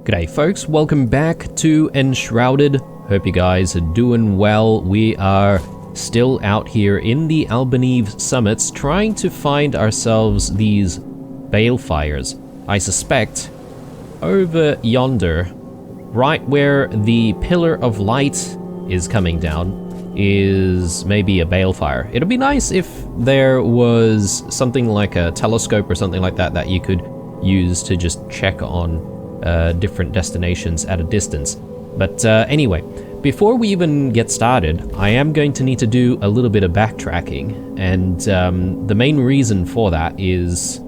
G'day folks, welcome back to Enshrouded. Hope you guys are doing well. We are still out here in the Albanese summits trying to find ourselves these balefires. I suspect over yonder, right where the pillar of light is coming down, is maybe a balefire. It'd be nice if there was something like a telescope or something like that that you could use to just check on different destinations at a distance. But anyway, before we even get started, I am going to need to do a little bit of backtracking, and the main reason for that is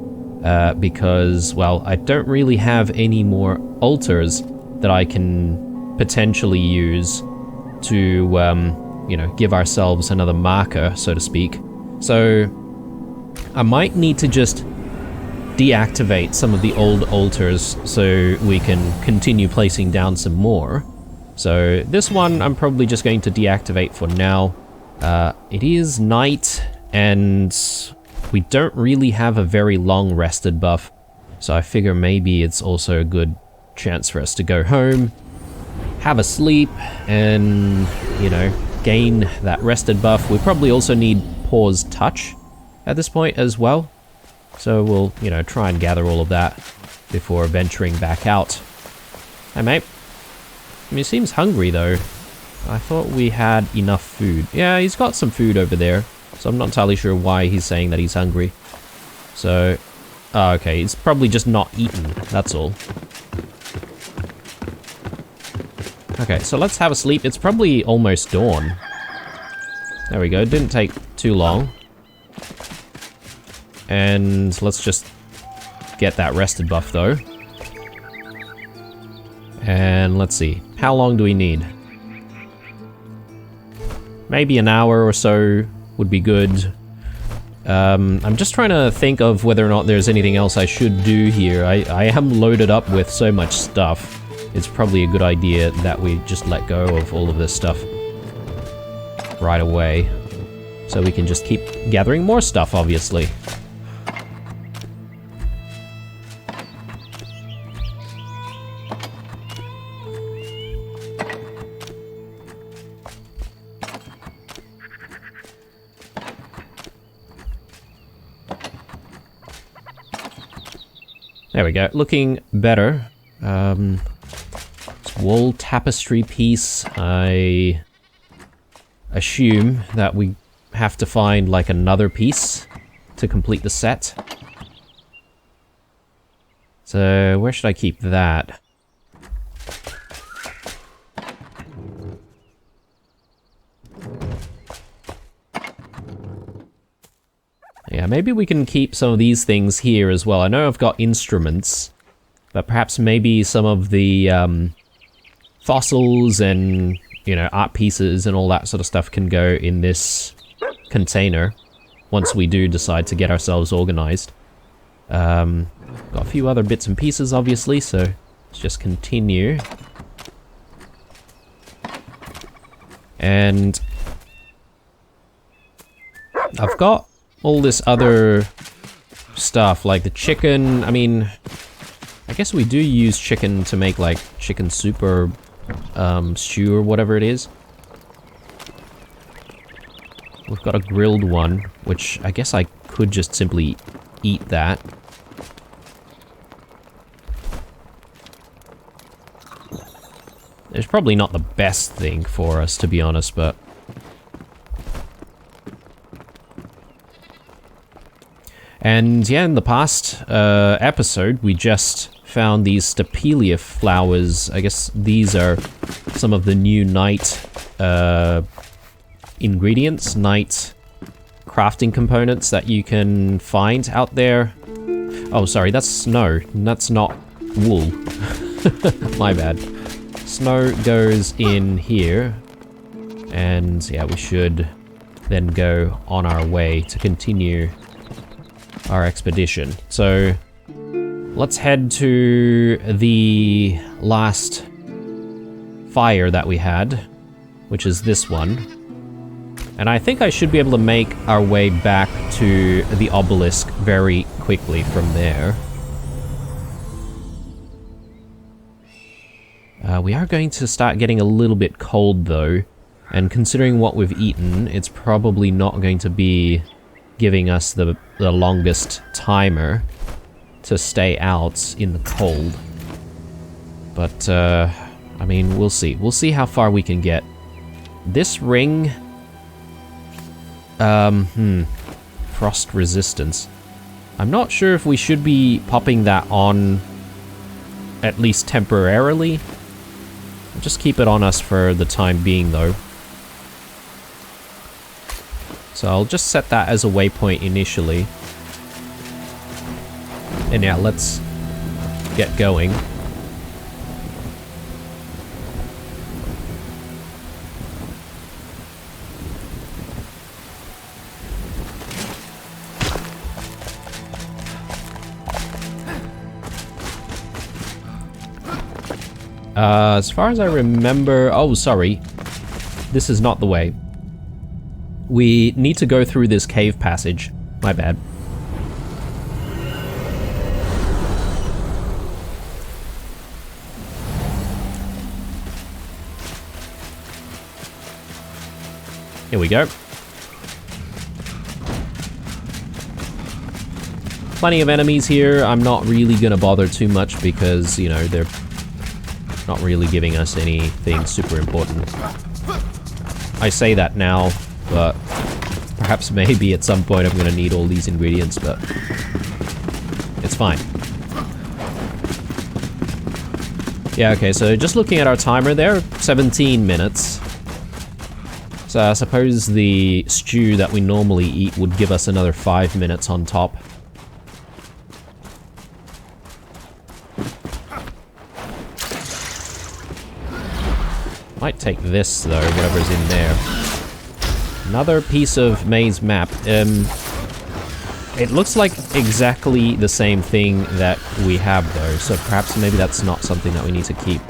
because, well, I don't really have any more altars that I can potentially use to, you know, give ourselves another marker, so to speak. So I might need to just deactivate some of the old altars so we can continue placing down some more. So this one I'm probably just going to deactivate for now. It is night and we don't really have a very long rested buff, so I figure maybe it's also a good chance for us to go home, have a sleep, and, you know, gain that rested buff. We probably also need Pause Touch at this point as well. So we'll, you know, try and gather all of that before venturing back out. Hey, mate. I mean, he seems hungry, though. I thought we had enough food. Yeah, he's got some food over there. So I'm not entirely sure why he's saying that he's hungry. So, oh, okay, he's probably just not eaten. That's all. Okay, so let's have a sleep. It's probably almost dawn. There we go. Didn't take too long. And let's just get that rested buff, though. And let's see. How long do we need? Maybe an hour or so would be good. I'm just trying to think of whether or not there's anything else I should do here. I am loaded up with so much stuff. It's probably a good idea that we just let go of all of this stuff right away. So we can just keep gathering more stuff, obviously. There we go, looking better. This wall tapestry piece, I assume that we have to find like another piece to complete the set. So where should I keep that? Yeah, maybe we can keep some of these things here as well. I know I've got instruments, but perhaps maybe some of the fossils and, you know, art pieces and all that sort of stuff can go in this container once we do decide to get ourselves organized. Got a few other bits and pieces, obviously, so let's just continue. And I've got all this other stuff, like the chicken. I mean, I guess we do use chicken to make, like, chicken soup or stew or whatever it is. We've got a grilled one, which I guess I could just simply eat that. It's probably not the best thing for us, to be honest, but and yeah, in the past episode, we just found these Stapelia flowers. I guess these are some of the new night ingredients, night crafting components that you can find out there. Oh, sorry, that's snow. That's not wool. My bad. Snow goes in here. And yeah, we should then go on our way to continue our expedition. So let's head to the last fire that we had, which is this one. And I think I should be able to make our way back to the obelisk very quickly from there. We are going to start getting a little bit cold though, and considering what we've eaten, it's probably not going to be giving us the longest timer to stay out in the cold. But, I mean, we'll see. We'll see how far we can get. This ring... Frost resistance. I'm not sure if we should be popping that on, at least temporarily. I'll just keep it on us for the time being, though. So I'll just set that as a waypoint initially. And yeah, let's get going. As far as I remember... Oh, sorry. This is not the way. We need to go through this cave passage. My bad. Here we go. Plenty of enemies here. I'm not really gonna bother too much because, you know, they're not really giving us anything super important. I say that now, but perhaps maybe at some point I'm gonna need all these ingredients, but it's fine. Yeah, okay, so just looking at our timer there, 17 minutes. So I suppose the stew that we normally eat would give us another 5 minutes on top. Might take this, though, whatever's in there. Another piece of maze map. It looks like exactly the same thing that we have, though, so perhaps maybe that's not something that we need to keep.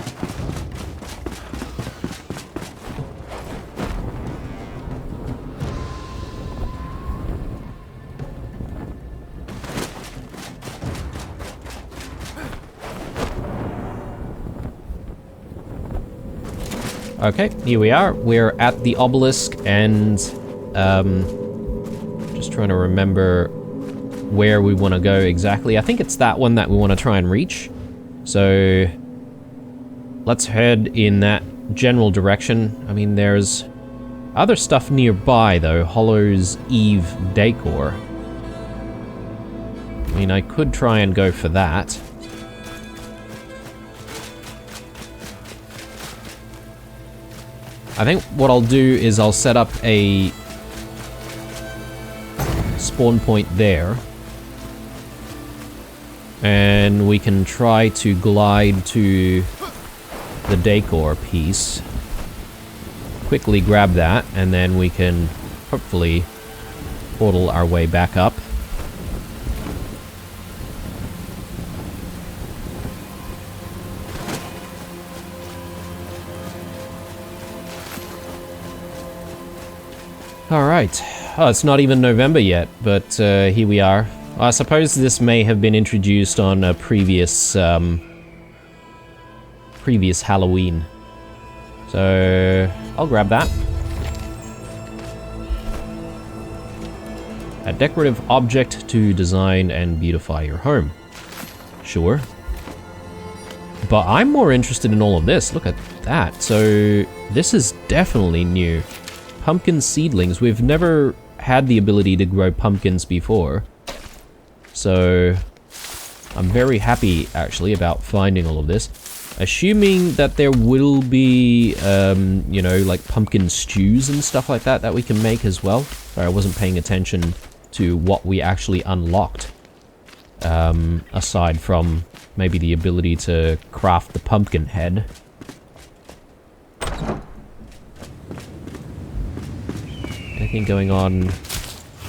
Okay, here we are. We're at the obelisk, and just trying to remember where we want to go exactly. I think it's that one that we want to try and reach. So let's head in that general direction. I mean, there's other stuff nearby, though. Hollow's Eve decor. I mean, I could try and go for that. I think what I'll do is I'll set up a spawn point there. And we can try to glide to the decor piece. Quickly grab that, and then we can hopefully portal our way back up. Alright. Oh, it's not even November yet, but here we are. I suppose this may have been introduced on a previous Halloween. So I'll grab that. A decorative object to design and beautify your home. Sure. But I'm more interested in all of this. Look at that. So this is definitely new. Pumpkin seedlings. We've never had the ability to grow pumpkins before. So I'm very happy, actually, about finding all of this. Assuming that there will be, you know, like pumpkin stews and stuff like that we can make as well. Sorry, I wasn't paying attention to what we actually unlocked. Aside from maybe the ability to craft the pumpkin head. Anything going on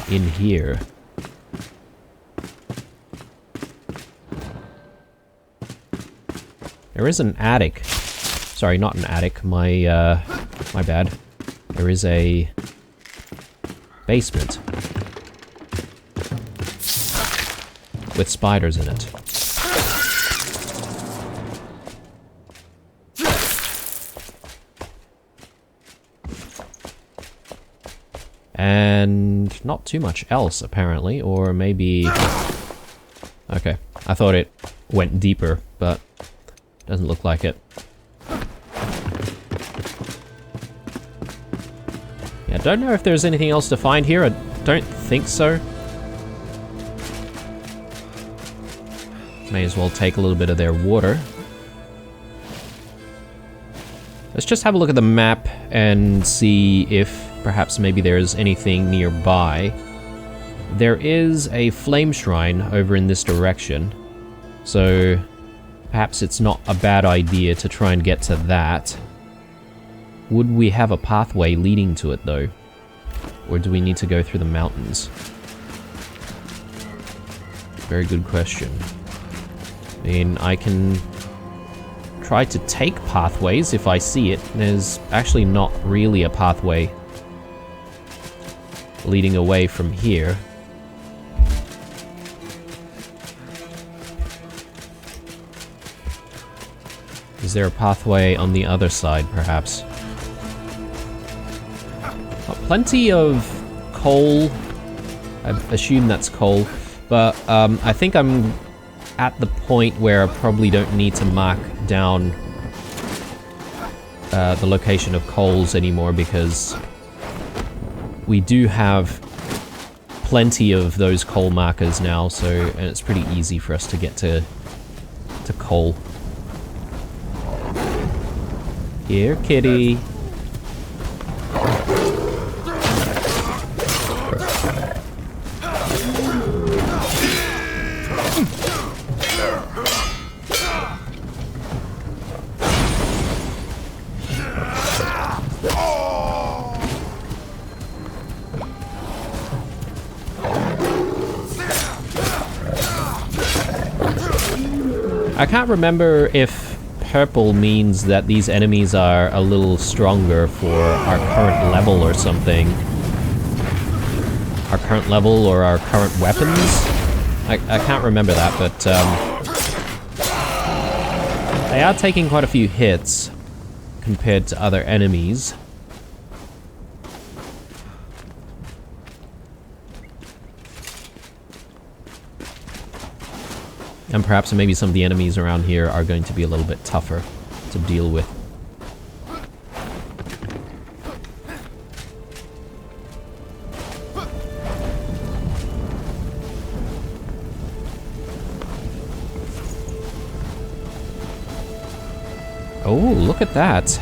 in here? There is an attic. Sorry, not an attic. My bad. There is a basement with spiders in it. And not too much else, apparently. Or maybe... Okay, I thought it went deeper, but doesn't look like it. Yeah, I don't know if there's anything else to find here. I don't think so. May as well take a little bit of their water. Let's just have a look at the map and see if perhaps maybe there's anything nearby. There is a flame shrine over in this direction, so perhaps it's not a bad idea to try and get to that. Would we have a pathway leading to it though? Or do we need to go through the mountains? Very good question. I mean, I can try to take pathways if I see it. There's actually not really a pathway leading away from here. Is there a pathway on the other side, perhaps? Oh, plenty of coal. I assume that's coal, but I think I'm at the point where I probably don't need to mark down the location of coals anymore, because we do have plenty of those coal markers now, so and it's pretty easy for us to get to coal. Here, kitty. I can't remember if purple means that these enemies are a little stronger for our current level or something. Our current level or our current weapons? I can't remember that, but they are taking quite a few hits compared to other enemies. And perhaps maybe some of the enemies around here are going to be a little bit tougher to deal with. Oh, look at that.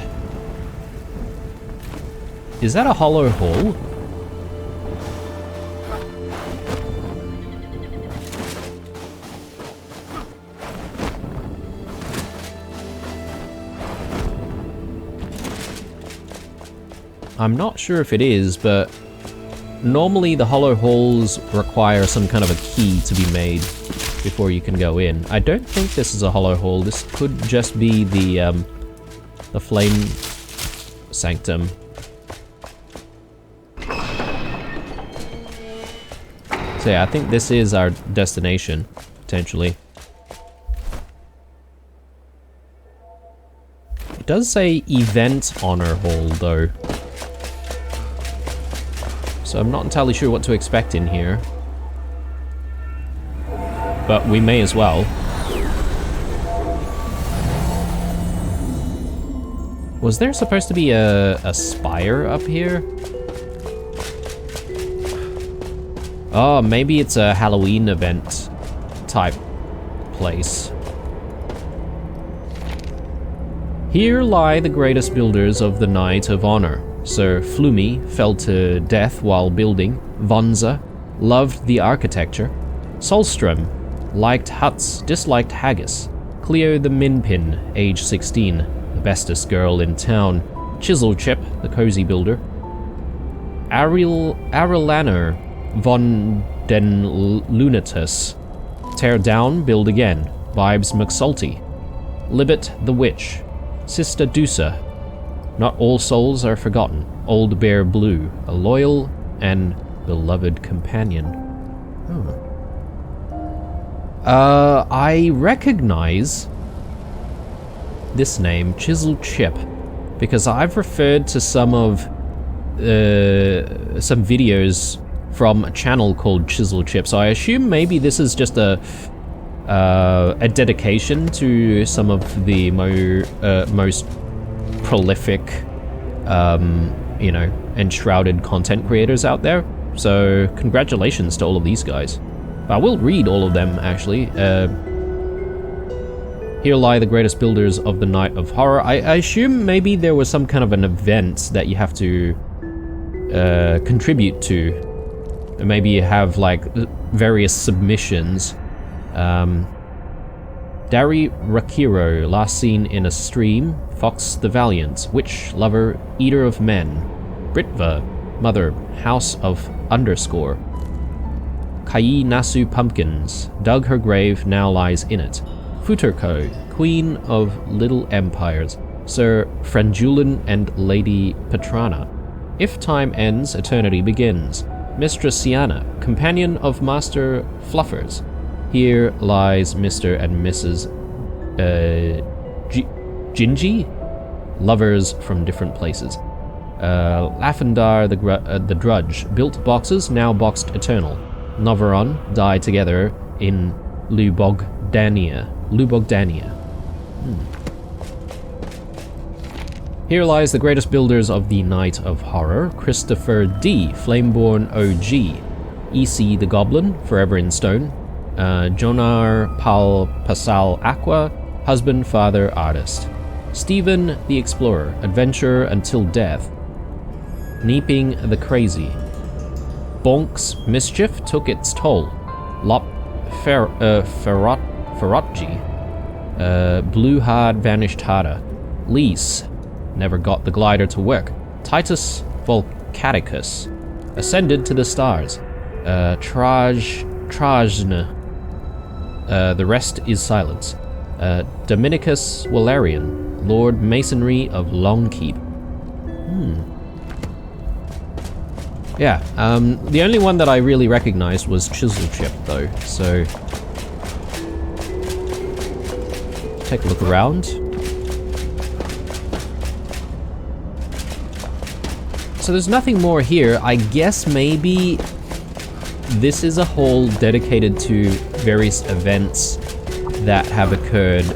Is that a hollow hole? I'm not sure if it is, but normally the hollow holes require some kind of a key to be made before you can go in. I don't think this is a hollow hole. This could just be the flame sanctum. So yeah, I think this is our destination, potentially. It does say event honor hole, though. So I'm not entirely sure what to expect in here. But we may as well. Was there supposed to be a spire up here? Oh, maybe it's a Halloween event type place. Here lie the greatest builders of the Night of Honor. Sir Flumi fell to death while building. Vonza loved the architecture. Solstrom liked huts, disliked haggis. Cleo the Minpin, age 16, the bestest girl in town. Chiselchip, the cozy builder. Arilaner von den Lunatus. Tear down, build again. Vibes McSalty. Libbet the Witch. Sister Dusa. Not all souls are forgotten. Old Bear Blue, a loyal and beloved companion. I recognize this name, Chisel Chip, because I've referred to some of some videos from a channel called Chisel Chip, so I assume maybe this is just a dedication to some of the most prolific, you know, Enshrouded content creators out there. So congratulations to all of these guys. I will read all of them, actually. Here lie the greatest builders of the Night of Horror. I assume maybe there was some kind of an event that you have to contribute to. Maybe you have, like, various submissions. Dari Rakiro, last seen in a stream. Fox the Valiant, Witch Lover, Eater of Men. Britva, Mother, House of Underscore. Kai Nasu Pumpkins, dug her grave, now lies in it. Futurko, Queen of Little Empires. Sir Franjulin and Lady Petrana. If time ends, eternity begins. Mistress Sienna, companion of Master Fluffers. Here lies Mr. and Mrs. Gingy, lovers from different places. Lafendar the Drudge, built boxes, now boxed eternal. Noveron, die together in Lubogdania. Here lies the greatest builders of the Night of Horror. Christopher D, Flameborn OG. EC the Goblin, forever in stone. Jonar Pal Pasal Aqua, husband, father, artist. Stephen the Explorer, adventurer until death. Neeping the Crazy. Bonk's mischief took its toll. Lop Ferrotji. Blue Hard vanished harder. Lease, never got the glider to work. Titus Volcaticus, ascended to the stars. Trajna, the rest is silence. Dominicus Valerian, Lord Masonry of Longkeep. Yeah, the only one that I really recognized was Chisel Chip, though, so... Take a look around. So there's nothing more here. I guess maybe this is a hall dedicated to various events that have occurred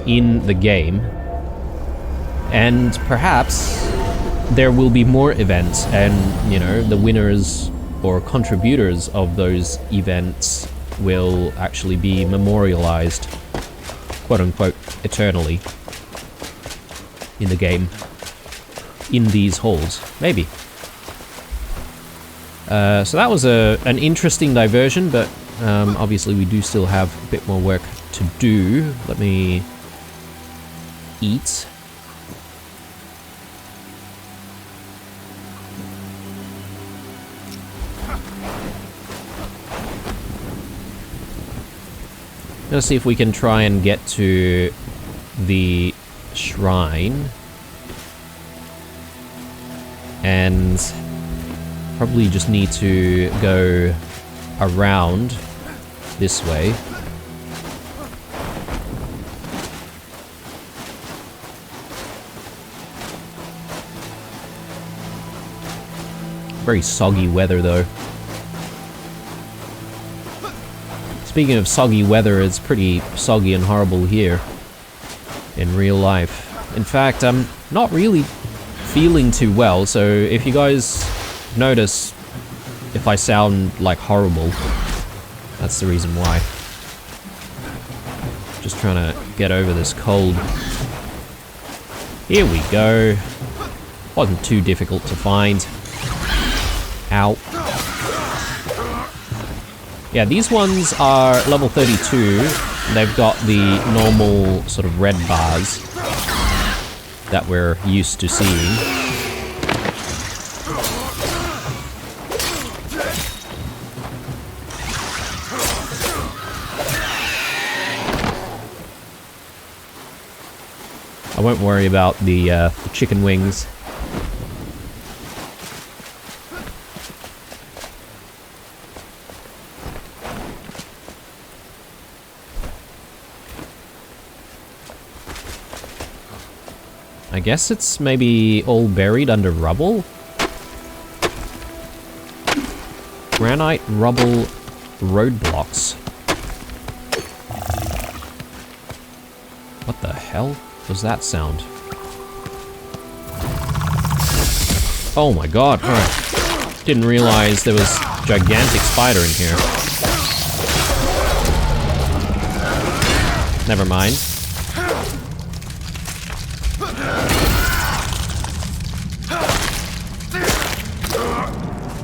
in the game. And perhaps there will be more events, and, you know, the winners or contributors of those events will actually be memorialized, quote-unquote, eternally in the game, in these halls. Maybe. So that was an interesting diversion, but obviously we do still have a bit more work to do. Let me eat. Let's see if we can try and get to the shrine. And probably just need to go around this way. Very soggy weather, though. Speaking of soggy weather, it's pretty soggy and horrible here in real life. In fact, I'm not really feeling too well, so if you guys notice if I sound like horrible, that's the reason why. Just trying to get over this cold. Here we go. Wasn't too difficult to find. Ow. Yeah, these ones are level 32. They've got the normal sort of red bars that we're used to seeing. I won't worry about the chicken wings. I guess it's maybe all buried under rubble? granite rubble roadblocks. What the hell was that sound? Oh my god. Alright. Didn't realize there was a gigantic spider in here. Never mind.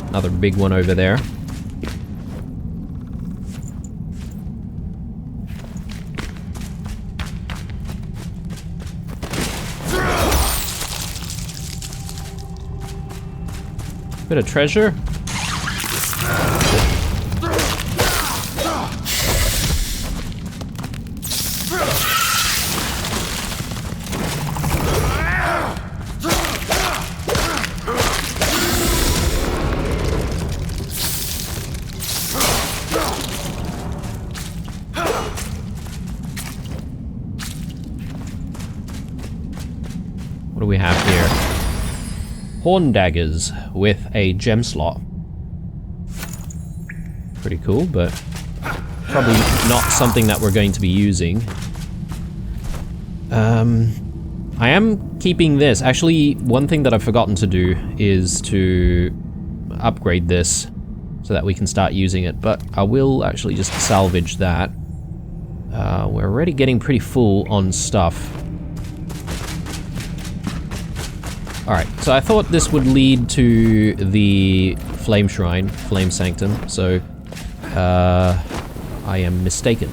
Another big one over there. Bit of treasure. What do we have here? Horn daggers with a gem slot. Pretty cool, but probably not something that we're going to be using. I am keeping this. Actually, one thing that I've forgotten to do is to upgrade this so that we can start using it, but I will actually just salvage that. We're already getting pretty full on stuff. Alright, so I thought this would lead to the Flame Shrine, Flame Sanctum, so I am mistaken.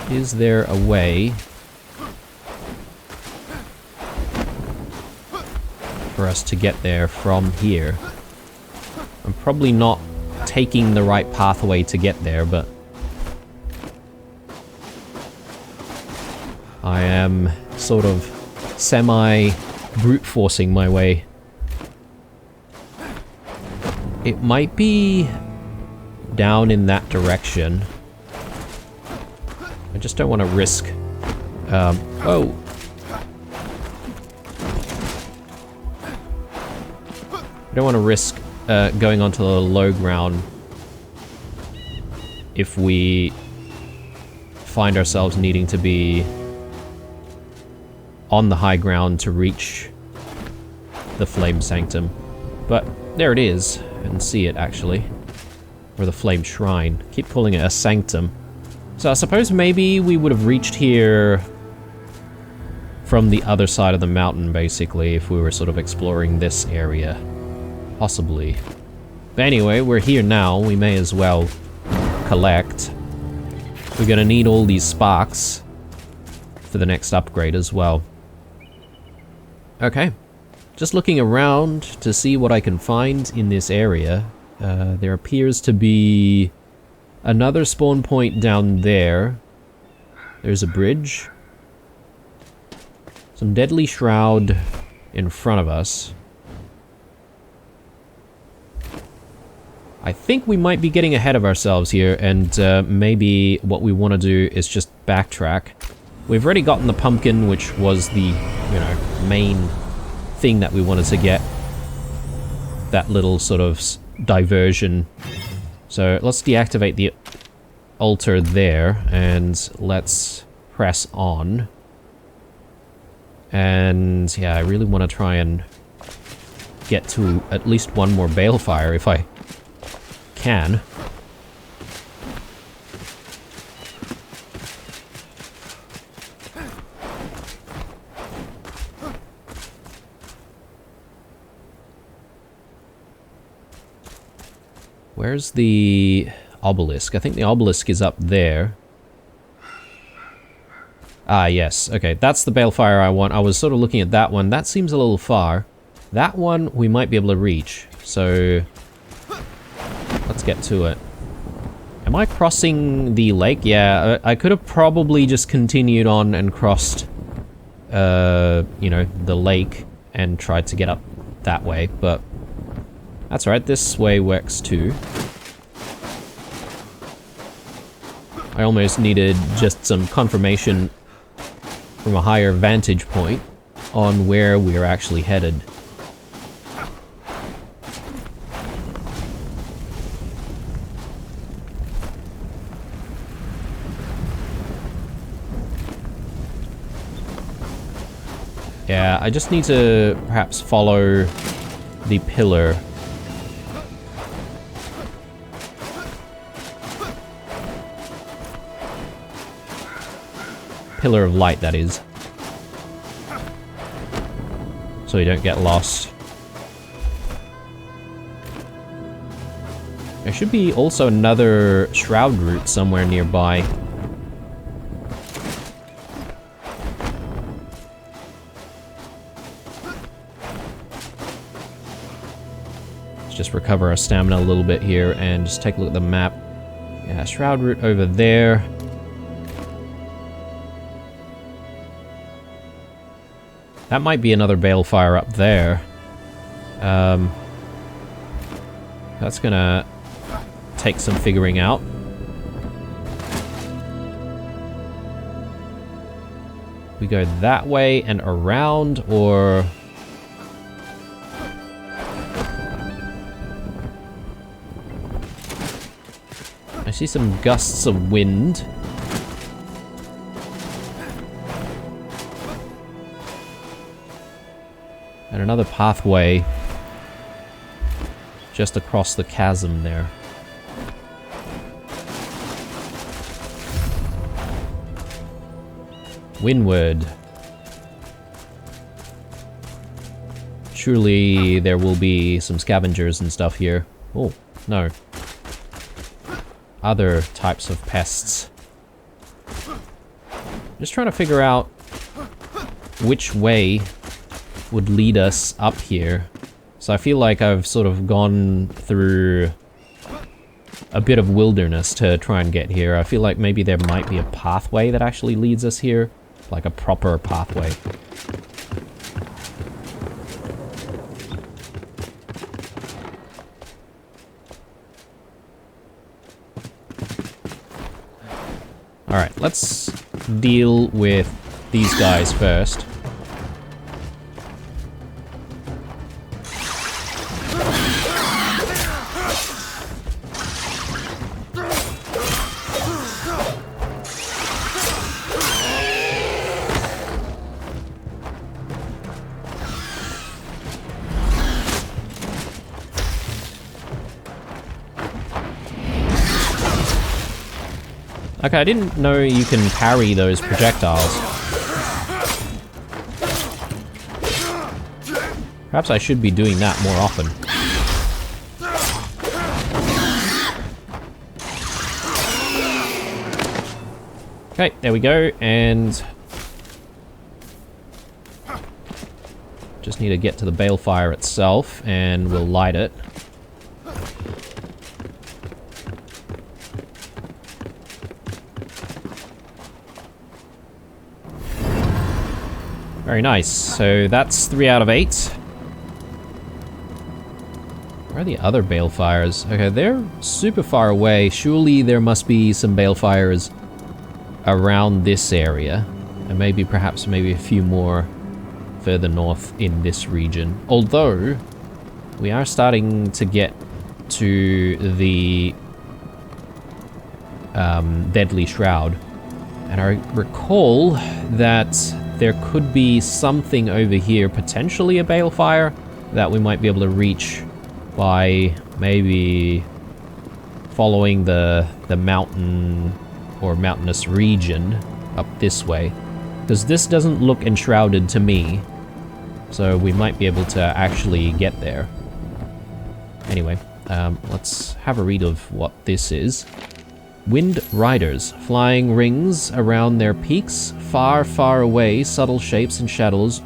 Is there a way for us to get there from here? I'm probably not taking the right pathway to get there, but I am sort of semi-brute forcing my way. It might be down in that direction. I just don't want to risk... oh! I don't want to risk going onto the low ground if we find ourselves needing to be on the high ground to reach the Flame Sanctum. But there it is. I can see it actually. Or the Flame Shrine. Keep calling it a sanctum. So I suppose maybe we would have reached here from the other side of the mountain, basically, if we were sort of exploring this area. Possibly. But anyway, we're here now. We may as well collect. We're gonna need all these sparks for the next upgrade as well. Okay, just looking around to see what I can find in this area. There appears to be another spawn point down there. There's a bridge. Some deadly shroud in front of us. I think we might be getting ahead of ourselves here, and maybe what we want to do is just backtrack. We've already gotten the pumpkin, which was the, you know, main thing that we wanted to get. That little sort of diversion. So let's deactivate the altar there, and let's press on. And yeah, I really want to try and get to at least one more balefire if I can. Where's the obelisk? I think the obelisk is up there. Ah, yes. Okay, that's the balefire I want. I was sort of looking at that one. That seems a little far. That one we might be able to reach. So let's get to it. Am I crossing the lake? Yeah, I could have probably just continued on and crossed, you know, the lake and tried to get up that way, but that's alright, this way works too. I almost needed just some confirmation from a higher vantage point on where we're actually headed. Yeah, I just need to perhaps follow the pillar. Pillar of light, that is. So you don't get lost. There should be also another shroud route somewhere nearby. Let's just recover our stamina a little bit here and just take a look at the map. Yeah, shroud route over there. That might be another balefire up there. That's gonna take some figuring out. We go that way and around, or... I see some gusts of wind. And another pathway just across the chasm there. Windward. Surely there will be some scavengers and stuff here. Oh, no. Other types of pests. Just trying to figure out which way would lead us up here. So I feel like I've sort of gone through a bit of wilderness to try and get here. I feel like maybe there might be a pathway that actually leads us here. Like a proper pathway. Alright, let's deal with these guys first. Okay, I didn't know you can parry those projectiles. Perhaps I should be doing that more often. Okay, there we go, and... just need to get to the balefire itself, and we'll light it. Very nice. So that's 3 out of 8. Where are the other balefires? Okay, they're super far away. Surely there must be some balefires around this area. And maybe, perhaps, maybe a few more further north in this region. Although, we are starting to get to the Deadly Shroud. And I recall that there could be something over here, potentially a balefire, that we might be able to reach by maybe following the mountain or mountainous region up this way. Because this doesn't look enshrouded to me, so we might be able to actually get there. Anyway, let's have a read of what this is. Wind riders, flying rings around their peaks, far, far away, subtle shapes and shadows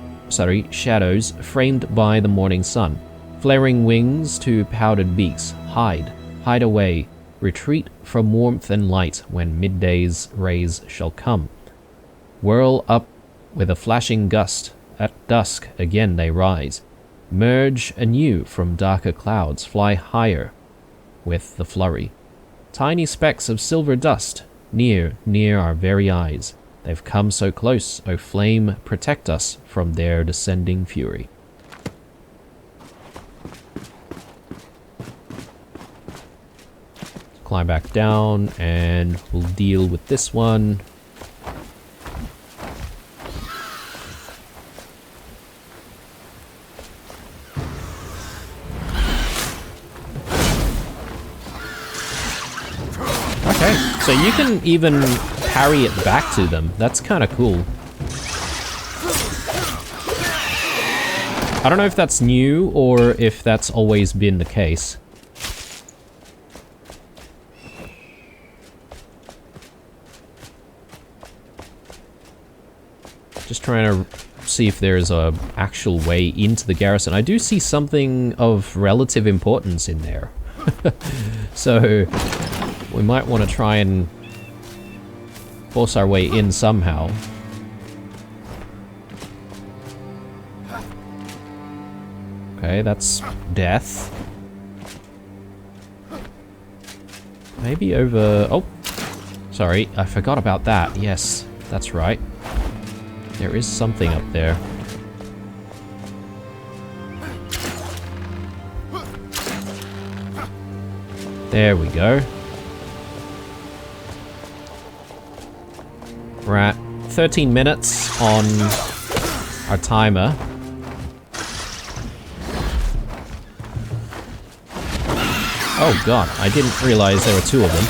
framed by the morning sun. Flaring wings to powdered beaks, hide away, retreat from warmth and light when midday's rays shall come. Whirl up with a flashing gust, at dusk again they rise. Merge anew from darker clouds, fly higher with the flurry. Tiny specks of silver dust, near our very eyes. They've come so close, O flame, protect us from their descending fury. Climb back down, and we'll deal with this one. So you can even parry it back to them. That's kind of cool. I don't know if that's new or if that's always been the case. Just trying to see if there's a actual way into the garrison. I do see something of relative importance in there. So we might want to try and force our way in somehow. Okay, that's death. Maybe over... Oh! Sorry, I forgot about that. Yes, that's right. There is something up there. There we go. We're at 13 minutes on our timer. Oh god, I didn't realize there were two of them.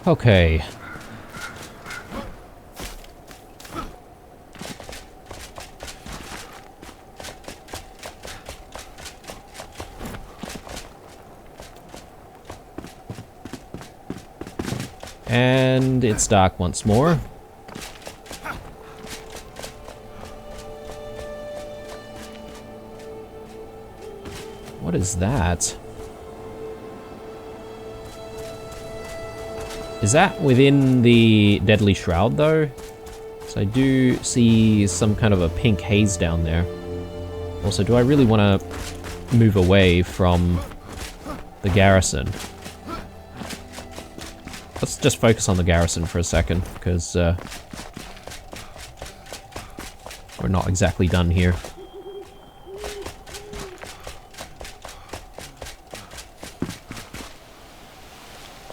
Okay. And it's dark once more. What is that? Is that within the Deadly Shroud, though? So I do see some kind of a pink haze down there. Also, do I really want to move away from the garrison? Let's just focus on the garrison for a second, because we're not exactly done here.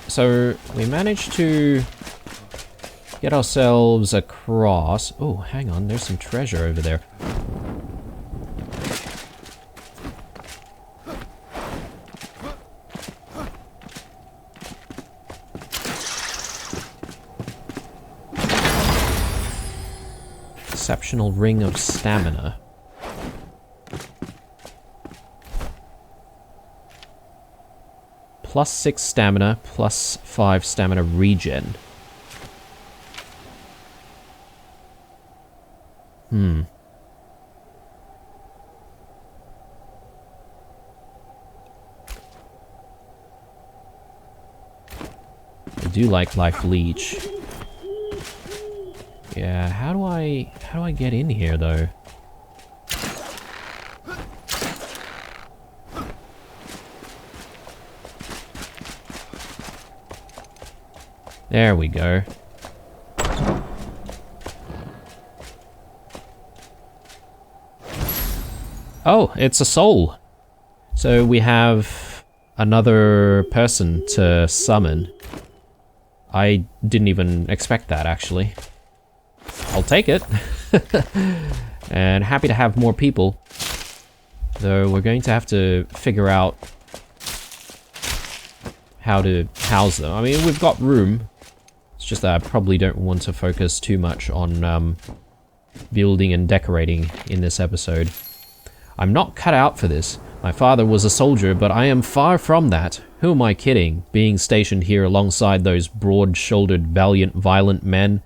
So we managed to get ourselves across. Oh, hang on, there's some treasure over there. Exceptional ring of stamina. +6 stamina, +5 stamina regen. I do like Life Leech. Yeah, how do I get in here though? There we go. Oh, it's a soul. So we have another person to summon. I didn't even expect that, actually. I'll take it. And happy to have more people. Though we're going to have to figure out how to house them. I mean, we've got room. It's just that I probably don't want to focus too much on building and decorating in this episode. I'm not cut out for this. My father was a soldier, but I am far from that. Who am I kidding? Being stationed here alongside those broad-shouldered, valiant, violent men.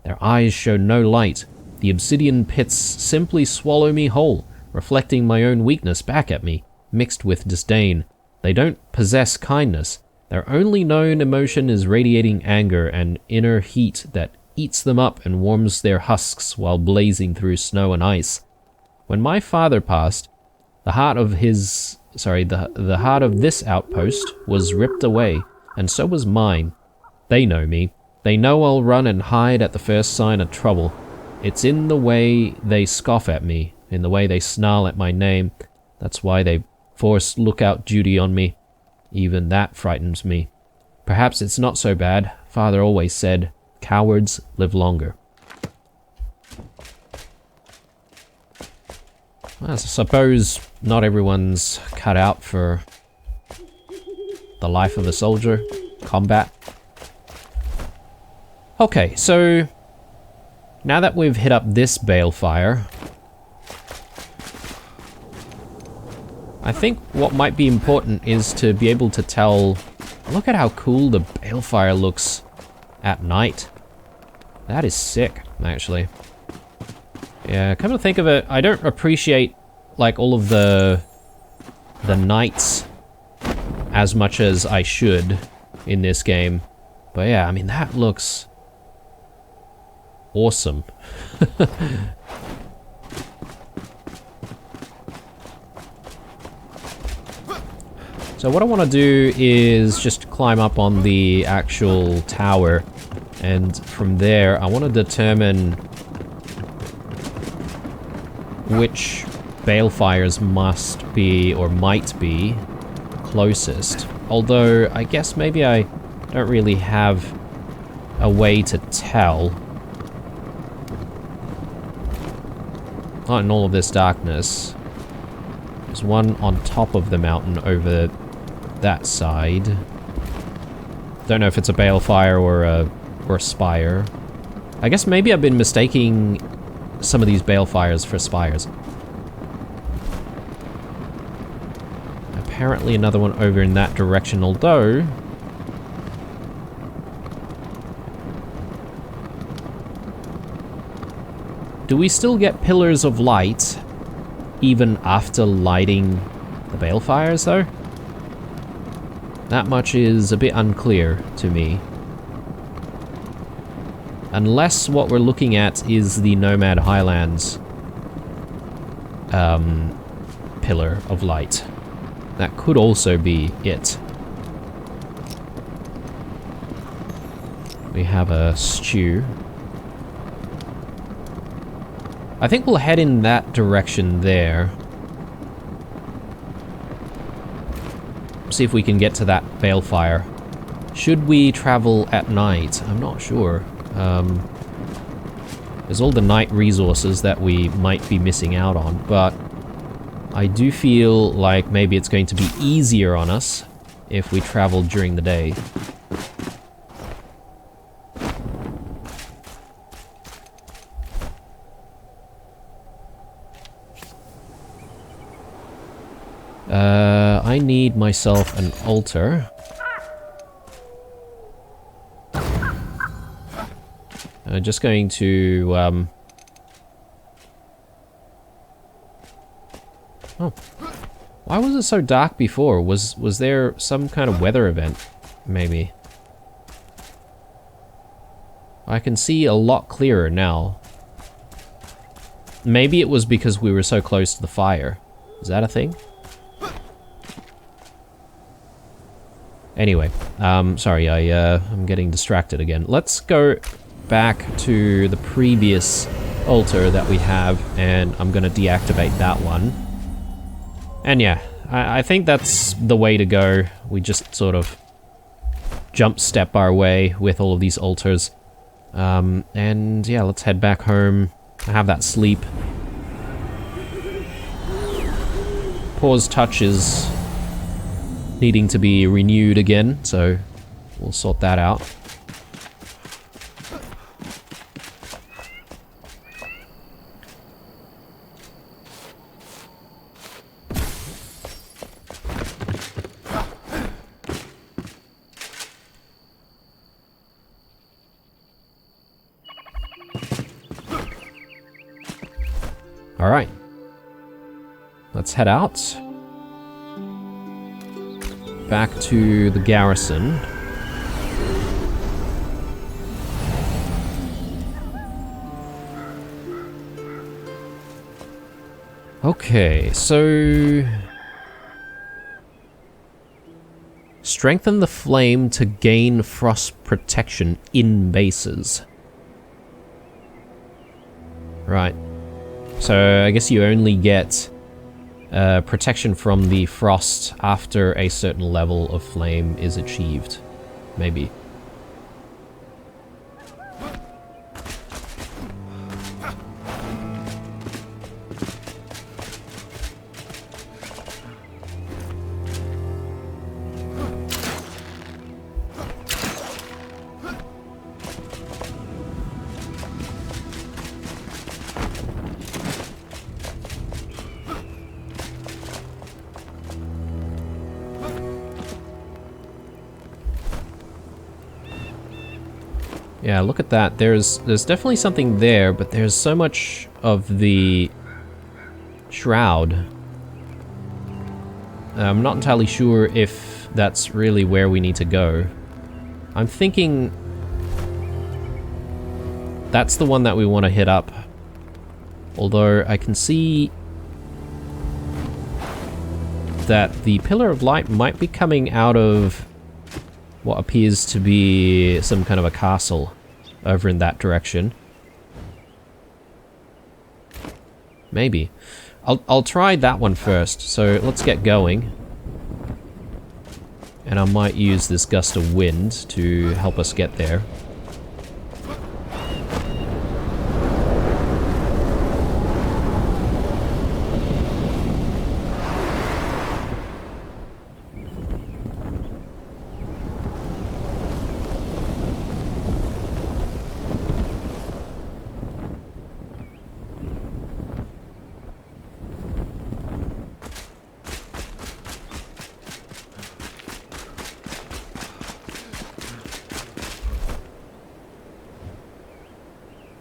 Their eyes show no light. The obsidian pits simply swallow me whole, reflecting my own weakness back at me, mixed with disdain. They don't possess kindness. Their only known emotion is radiating anger and inner heat that eats them up and warms their husks while blazing through snow and ice. When my father passed, the heart of the heart of this outpost was ripped away, and so was mine. They know me. They know I'll run and hide at the first sign of trouble. It's in the way they scoff at me, in the way they snarl at my name. That's why they force lookout duty on me. Even that frightens me. Perhaps it's not so bad. Father always said, cowards live longer. I suppose not everyone's cut out for the life of a soldier, combat. Okay, so now that we've hit up this balefire, I think what might be important is to be able to tell, look at how cool the balefire looks at night. That is sick, actually. Yeah, come to think of it, I don't appreciate like all of the nights as much as I should in this game. But yeah, I mean, that looks awesome. So what I want to do is just climb up on the actual tower, and from there I want to determine which balefires must be or might be closest. Although I guess maybe I don't really have a way to tell. Not in all of this darkness. There's one on top of the mountain over that side. Don't know if it's a balefire or a spire. I guess maybe I've been mistaking some of these balefires for spires. Apparently another one over in that direction, although do we still get pillars of light even after lighting the balefires, though? That much is a bit unclear to me. Unless what we're looking at is the Nomad Highlands pillar of light. That could also be it. We have a stew. I think we'll head in that direction there. See if we can get to that balefire. Should we travel at night? I'm not sure. There's all the night resources that we might be missing out on, but I do feel like maybe it's going to be easier on us if we travel during the day. I need myself an altar. I'm just going to, oh. Why was it so dark before? Was there some kind of weather event? Maybe. I can see a lot clearer now. Maybe it was because we were so close to the fire. Is that a thing? Anyway, sorry, I'm getting distracted again. Let's go back to the previous altar that we have, and I'm gonna deactivate that one. And yeah, I think that's the way to go. We just sort of jump step our way with all of these altars. And yeah, let's head back home, have that sleep. Pause touch is needing to be renewed again, so we'll sort that out. All right, let's head out. Back to the garrison. Okay, so strengthen the flame to gain frost protection in bases. Right. So I guess you only get protection from the frost after a certain level of flame is achieved. maybe. Yeah, look at that. There's definitely something there, but there's so much of the shroud. I'm not entirely sure if that's really where we need to go. I'm thinking that's the one that we want to hit up. Although I can see that the Pillar of Light might be coming out of what appears to be some kind of a castle over in that direction. Maybe. I'll try that one first, so let's get going. And I might use this gust of wind to help us get there.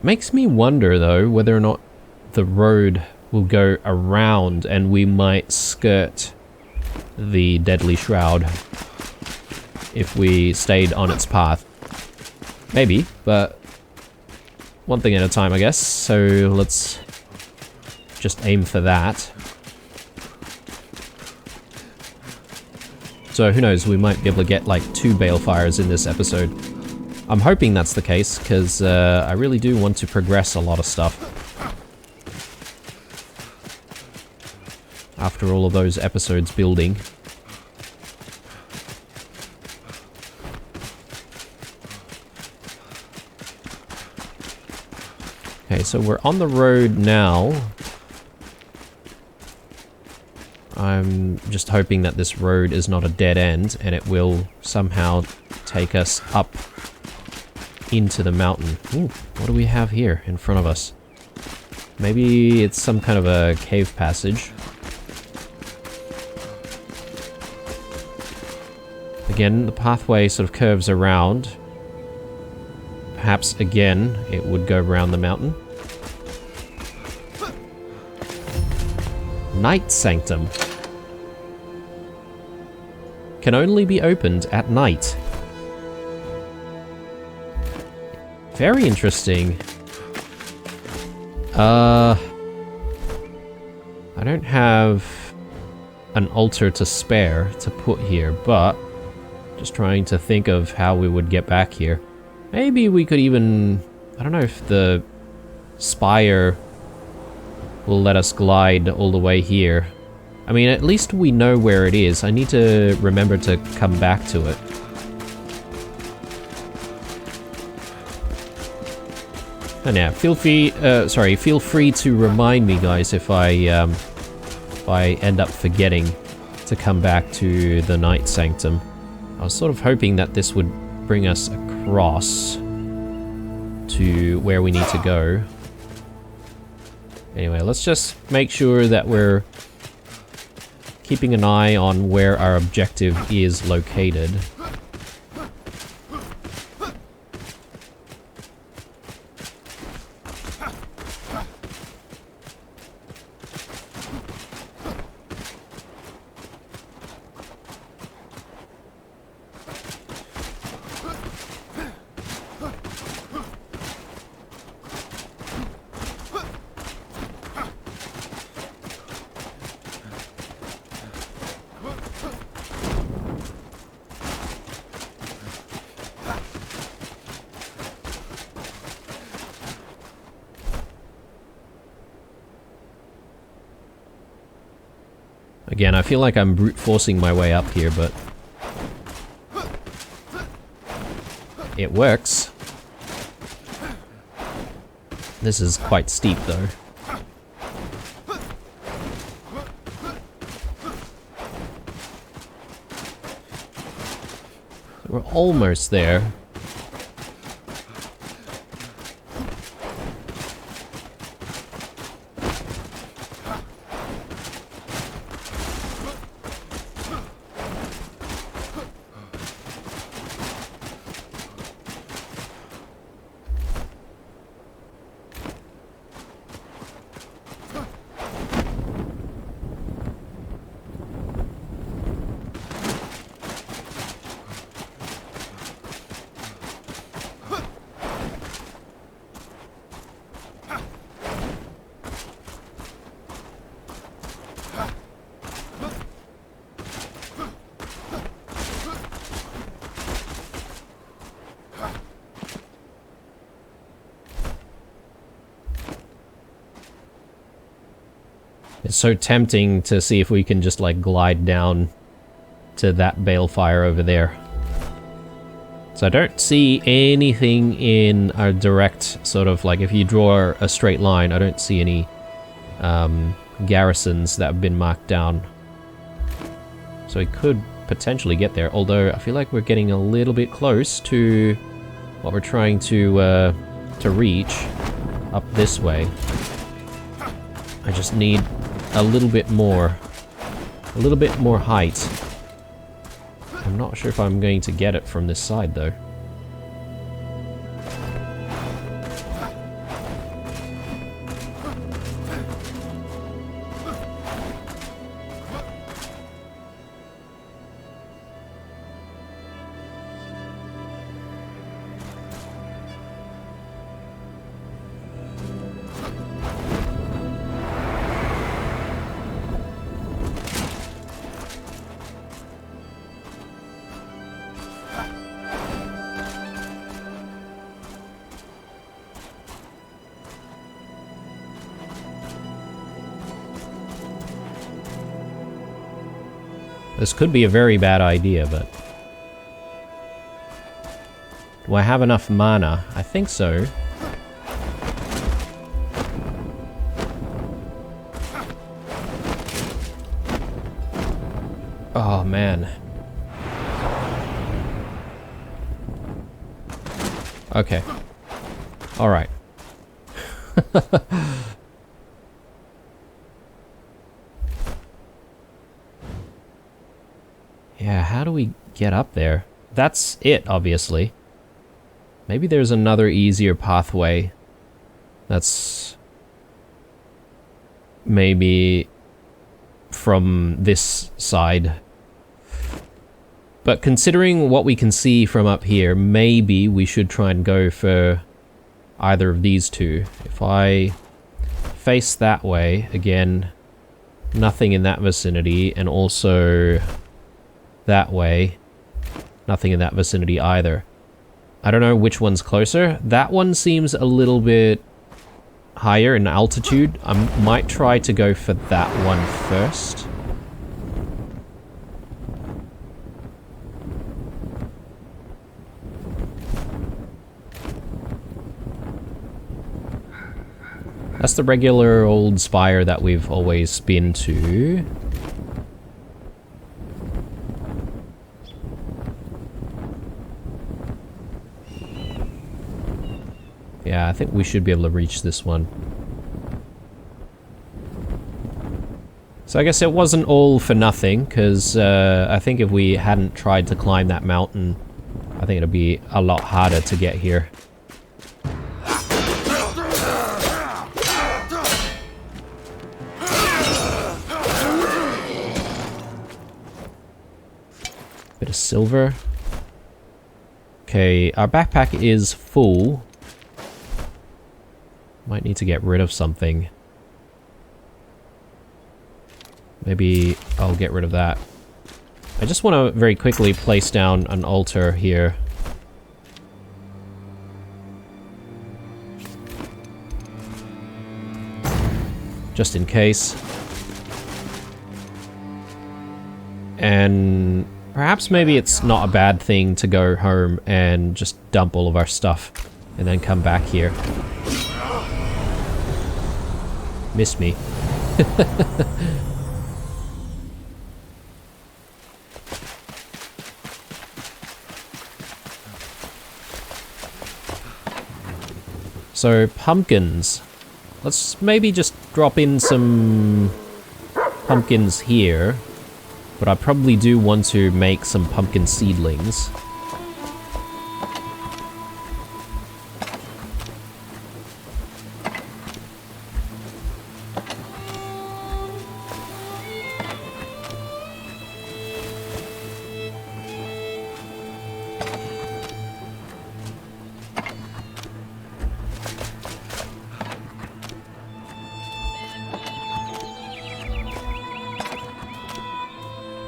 Makes me wonder, though, whether or not the road will go around and we might skirt the Deadly Shroud if we stayed on its path. Maybe, but one thing at a time, I guess. So let's just aim for that. So who knows, we might be able to get like 2 balefires in this episode. I'm hoping that's the case, because I really do want to progress a lot of stuff. After all of those episodes building. Okay, so we're on the road now. I'm just hoping that this road is not a dead end, and it will somehow take us up into the mountain. Ooh, what do we have here in front of us? Maybe it's some kind of a cave passage. Again, the pathway sort of curves around. Perhaps again, it would go around the mountain. Night Sanctum. Can only be opened at night. Very interesting. I don't have an altar to spare to put here, but just trying to think of how we would get back here. Maybe we could even... I don't know if the spire will let us glide all the way here. I mean, at least we know where it is. I need to remember to come back to it. And yeah, feel free to remind me, guys, if I end up forgetting to come back to the Night Sanctum. I was sort of hoping that this would bring us across to where we need to go. Anyway, let's just make sure that we're keeping an eye on where our objective is located. Again, I feel like I'm brute forcing my way up here, but It works. This is quite steep, though. We're almost there. It's so tempting to see if we can just like glide down to that balefire over there. So I don't see anything in our direct sort of like, if you draw a straight line, I don't see any garrisons that have been marked down. So we could potentially get there, although I feel like we're getting a little bit close to what we're trying to reach up this way. I just need a little bit more height. I'm not sure if I'm going to get it from this side though. This could be a very bad idea, but... do I have enough mana? I think so. Oh, man. Okay. Alright. Yeah, how do we get up there? That's it, obviously. Maybe there's another easier pathway. That's... maybe... from this side. But considering what we can see from up here, maybe we should try and go for either of these two. If I face that way, again, nothing in that vicinity, and also that way, nothing in that vicinity either. I don't know which one's closer. That one seems a little bit higher in altitude. I might try to go for that one first. That's the regular old spire that we've always been to. Yeah, I think we should be able to reach this one. So I guess it wasn't all for nothing, because I think if we hadn't tried to climb that mountain, I think it'd be a lot harder to get here. Bit of silver. Okay, our backpack is full. Might need to get rid of something. Maybe I'll get rid of that. I just want to very quickly place down an altar here. Just in case. And Perhaps maybe it's not a bad thing to go home and just dump all of our stuff and then come back here. Miss me. So, pumpkins. Let's maybe just drop in some pumpkins here. But I probably do want to make some pumpkin seedlings.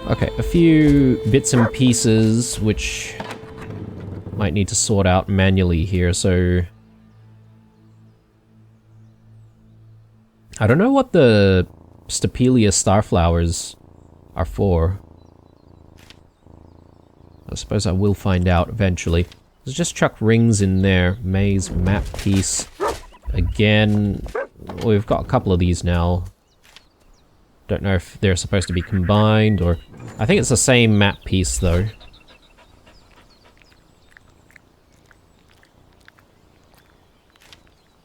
Okay, a few bits and pieces which might need to sort out manually here, so... I don't know what the Stapelia starflowers are for. I suppose I will find out eventually. Let's just chuck rings in there. Maze, map piece. Again, we've got a couple of these now. Don't know if they're supposed to be combined or... I think it's the same map piece though.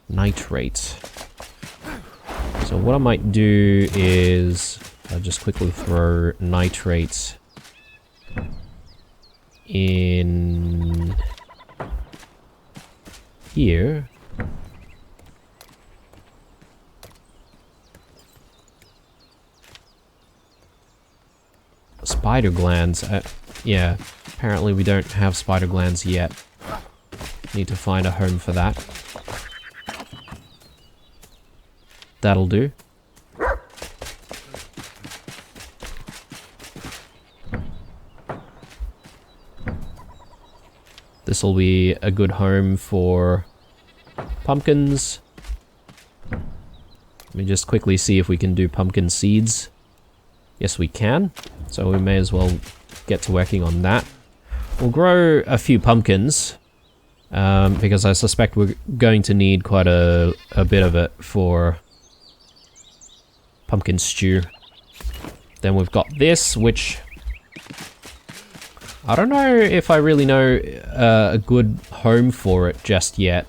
Nitrate. So what I might do is... I'll just quickly throw nitrate in here. Spider glands. Yeah, apparently we don't have spider glands yet. Need to find a home for that. That'll do. This will be a good home for pumpkins. Let me just quickly see if we can do pumpkin seeds. Yes, we can. So we may as well get to working on that. We'll grow a few pumpkins, because I suspect we're going to need quite a bit of it for pumpkin stew. Then we've got this, which... I don't know if I really know a good home for it just yet.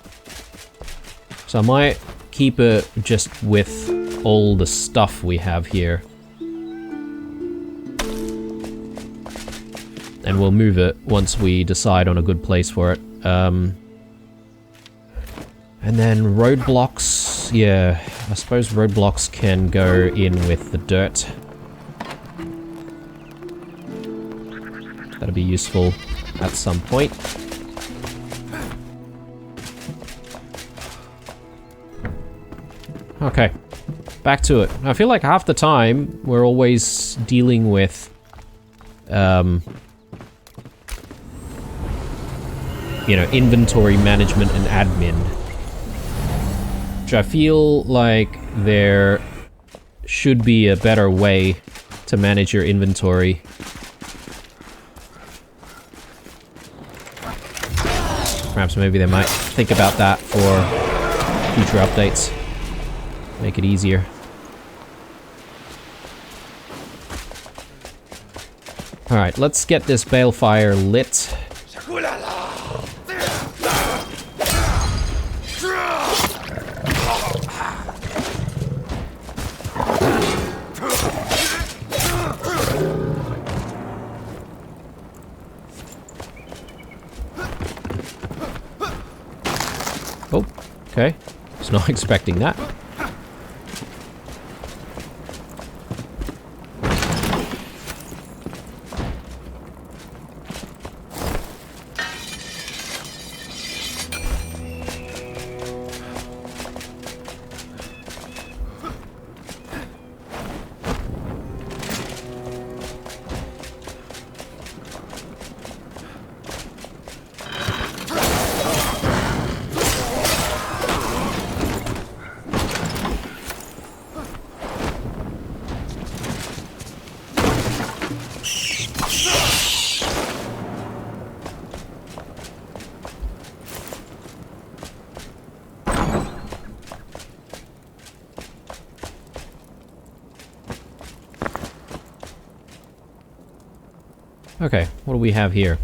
So I might keep it just with all the stuff we have here. And we'll move it once we decide on a good place for it. And then roadblocks, yeah, I suppose roadblocks can go in with the dirt. That'll be useful at some point. Okay, back to it. I feel like half the time we're always dealing with you know, inventory management and admin. Which I feel like there should be a better way to manage your inventory. Perhaps maybe they might think about that for future updates. Make it easier. Alright, let's get this balefire lit. Oh, okay. Was not expecting that. Okay, what do we have here?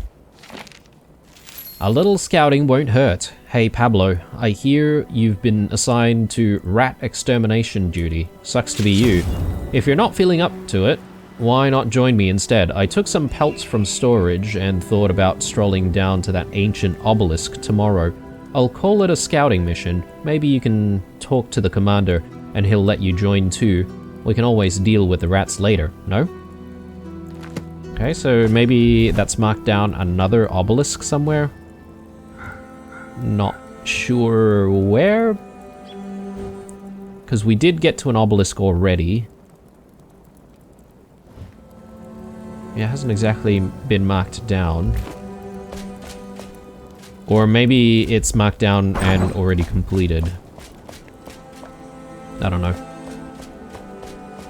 A little scouting won't hurt. Hey Pablo, I hear you've been assigned to rat extermination duty. Sucks to be you. If you're not feeling up to it, why not join me instead? I took some pelts from storage and thought about strolling down to that ancient obelisk tomorrow. I'll call it a scouting mission. Maybe you can talk to the commander and he'll let you join too. We can always deal with the rats later, no? Okay, so maybe that's marked down another obelisk somewhere. Not sure where. Because we did get to an obelisk already. Yeah, it hasn't exactly been marked down. Or maybe it's marked down and already completed. I don't know.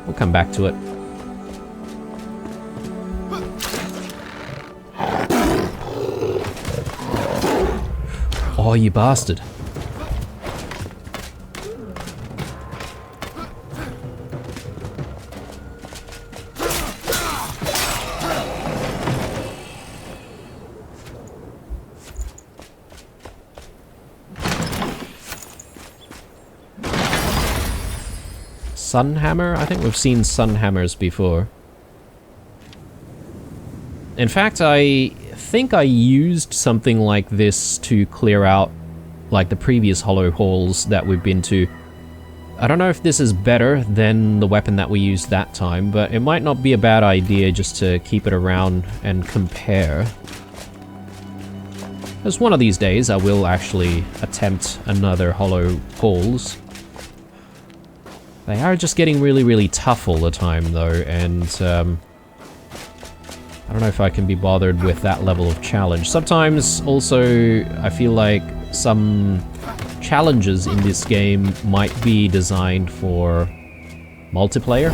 We'll come back to it. Oh, you bastard. Sunhammer? I think we've seen sunhammers before. In fact, I think I used something like this to clear out like the previous hollow halls that we've been to. I don't know if this is better than the weapon that we used that time, but it might not be a bad idea just to keep it around and compare. Because one of these days I will actually attempt another hollow halls. They are just getting really, really tough all the time though, and I don't know if I can be bothered with that level of challenge. Sometimes also I feel like some challenges in this game might be designed for multiplayer.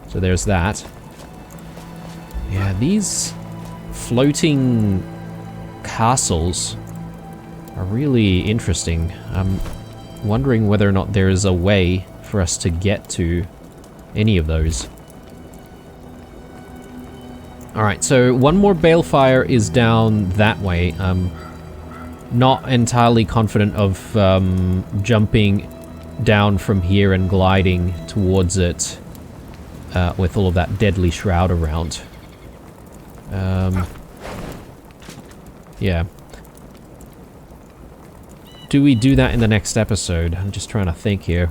So there's that. Yeah, these floating castles are really interesting. I'm wondering whether or not there is a way for us to get to any of those. Alright, so one more balefire is down that way. I'm not entirely confident of jumping down from here and gliding towards it with all of that deadly shroud around. Yeah. Do we do that in the next episode? I'm just trying to think here.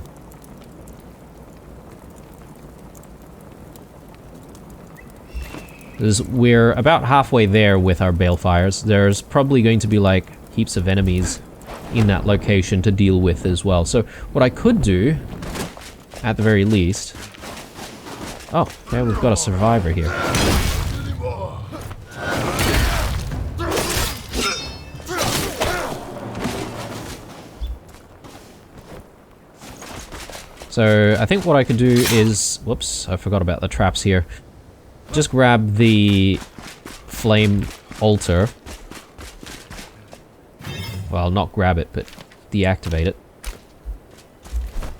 We're about halfway there with our balefires. There's probably going to be like heaps of enemies in that location to deal with as well. So what I could do, at the very least... Oh, yeah, we've got a survivor here. So I think what I could do is... Whoops, I forgot about the traps here. Just grab the flame altar. Well, not grab it, but deactivate it.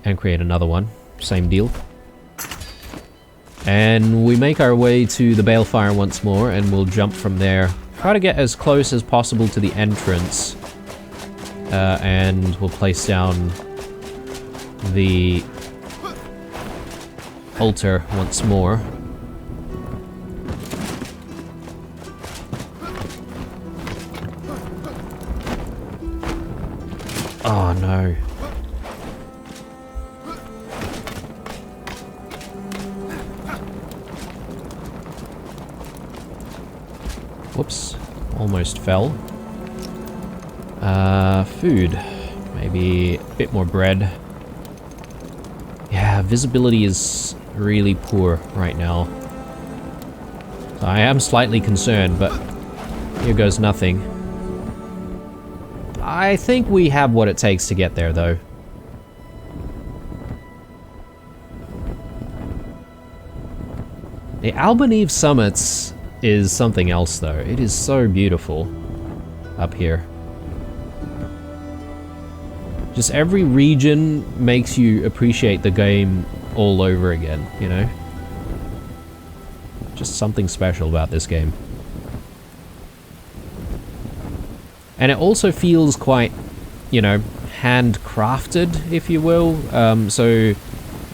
And create another one. Same deal. And we make our way to the balefire once more, and we'll jump from there. Try to get as close as possible to the entrance. And we'll place down the altar once more. Oh no. Whoops. Almost fell. Food. Maybe a bit more bread. Yeah, visibility is really poor right now. So I am slightly concerned, but here goes nothing. I think we have what it takes to get there, though. The Albaneve summits is something else, though. It is so beautiful up here. Just every region makes you appreciate the game all over again, you know? Just something special about this game. And it also feels quite, you know, handcrafted, if you will. So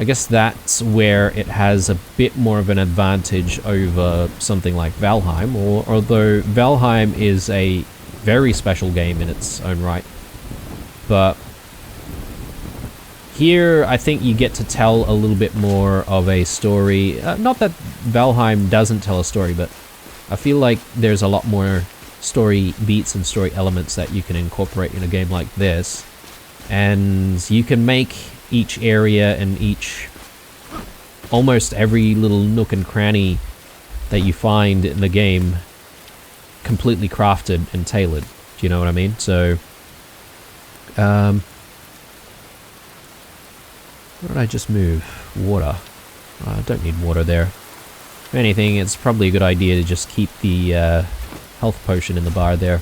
I guess that's where it has a bit more of an advantage over something like Valheim, although Valheim is a very special game in its own right. But here, I think you get to tell a little bit more of a story. Not that Valheim doesn't tell a story, but I feel like there's a lot more story beats and story elements that you can incorporate in a game like this. And you can make each area and almost every little nook and cranny that you find in the game completely crafted and tailored. Do you know what I mean? So, where did I just move? Water. I don't need water there. If anything, it's probably a good idea to just keep the health potion in the bar there.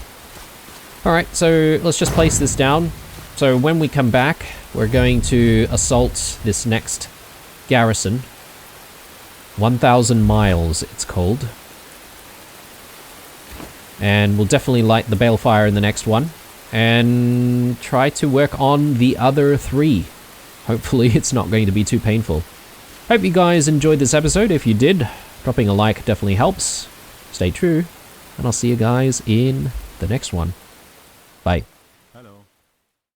Alright, so let's just place this down. So when we come back, we're going to assault this next garrison. 1,000 miles, it's called. And we'll definitely light the balefire in the next one. And try to work on the other 3. Hopefully it's not going to be too painful. Hope you guys enjoyed this episode. If you did, dropping a like definitely helps. Stay true, and I'll see you guys in the next one. Bye.